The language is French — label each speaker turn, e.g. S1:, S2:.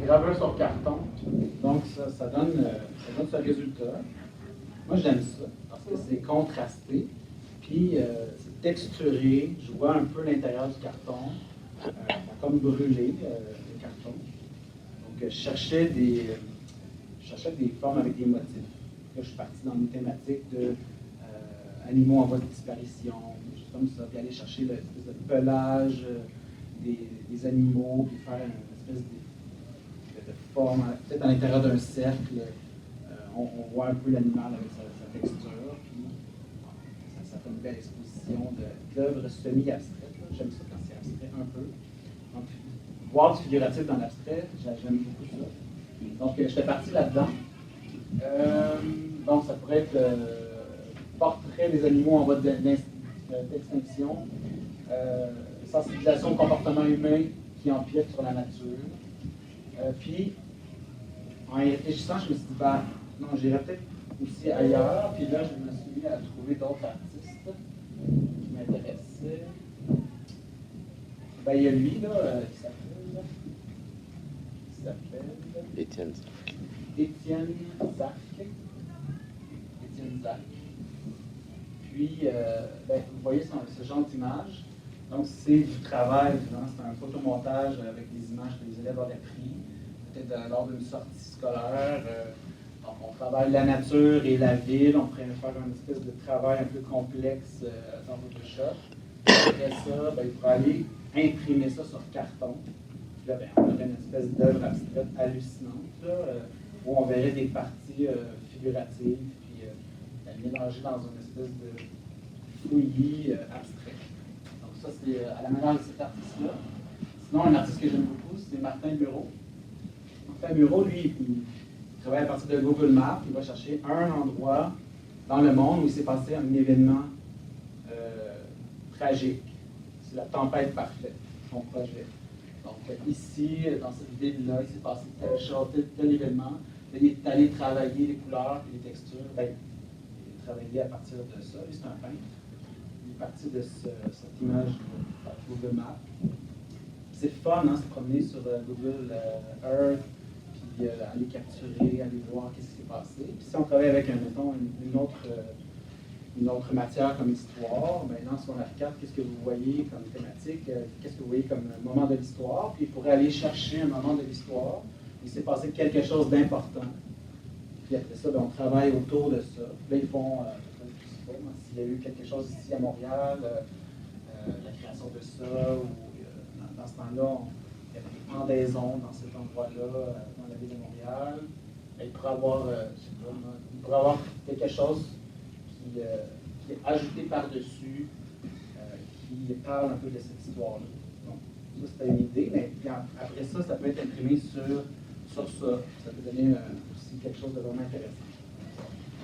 S1: gravure sur carton. Donc, ça donne ce résultat. Moi, j'aime ça, parce que c'est contrasté. Puis, c'est texturé. Je vois un peu l'intérieur du carton. Ça a comme brûlé, le carton. Donc, je cherchais des formes avec des motifs. Là, je suis parti dans une thématique de animaux en voie de disparition, des choses comme ça, puis aller chercher l'espèce de pelage des animaux, puis faire une espèce de forme, peut-être à l'intérieur d'un cercle. On voit un peu l'animal avec sa texture, puis ça fait une belle exposition d'œuvres semi-abstraites. J'aime ça quand c'est abstrait un peu. Donc, voir du figuratif dans l'abstrait, j'aime beaucoup ça. Donc, j'étais parti là-dedans. Donc, ça pourrait être portrait des animaux en voie d'extinction, sensibilisation au comportement humain qui empiète sur la nature. Puis, en y réfléchissant, je me suis dit, ben, non, j'irais peut-être aussi ailleurs. Puis là, je me suis mis à trouver d'autres artistes qui m'intéressaient. Ben, il y a lui, là, qui s'appelle
S2: Étienne
S1: Zach. Puis, ben, vous voyez ce genre d'image. Donc, c'est du travail, c'est un photomontage avec des images que les élèves auraient pris, peut-être lors d'une sortie scolaire. Donc, on travaille la nature et la ville. On pourrait faire une espèce de travail un peu complexe dans Photoshop. Après ça, ben, il faudrait aller imprimer ça sur carton. Puis là, ben, on aurait une espèce d'œuvre abstraite hallucinante, là, où on verrait des parties figuratives, puis mélangées dans une espèce de fouillis abstrait. Donc ça, c'est à la manière de cet artiste-là. Sinon, un artiste que j'aime beaucoup, c'est Martin Bureau. Martin Bureau, lui, il travaille à partir de Google Maps. Il va chercher un endroit dans le monde où il s'est passé un événement tragique. C'est la tempête parfaite, son projet. Donc ici, dans cette ville-là, il s'est passé telle chose, tel événement. Il est allé travailler les couleurs et les textures. Ben, il a travaillé à partir de ça. Lui, c'est un peintre. Il est parti de cette image de Google Maps. C'est fun, hein, se promener sur Google Earth, puis aller capturer, aller voir qu'est-ce qui s'est passé. Puis si on travaille avec, mettons, une autre matière comme histoire, ben, dans secondaire 4, qu'est-ce que vous voyez comme thématique, qu'est-ce que vous voyez comme moment de l'histoire, puis il faudrait aller chercher un moment de l'histoire, il s'est passé quelque chose d'important, puis après ça, ben, on travaille autour de ça. Puis là, ils font, je ne sais pas, s'il y a eu quelque chose ici à Montréal, la création de ça, ou dans ce temps-là, il y avait des pendaisons dans cet endroit-là, dans la ville de Montréal. Ben, il pourrait avoir, je sais pas, il pourrait avoir quelque chose qui est ajouté par-dessus, qui parle un peu de cette histoire-là. Donc, ça, c'était une idée, mais puis après ça, ça peut être imprimé sur ça. Ça peut donner aussi quelque chose de vraiment intéressant.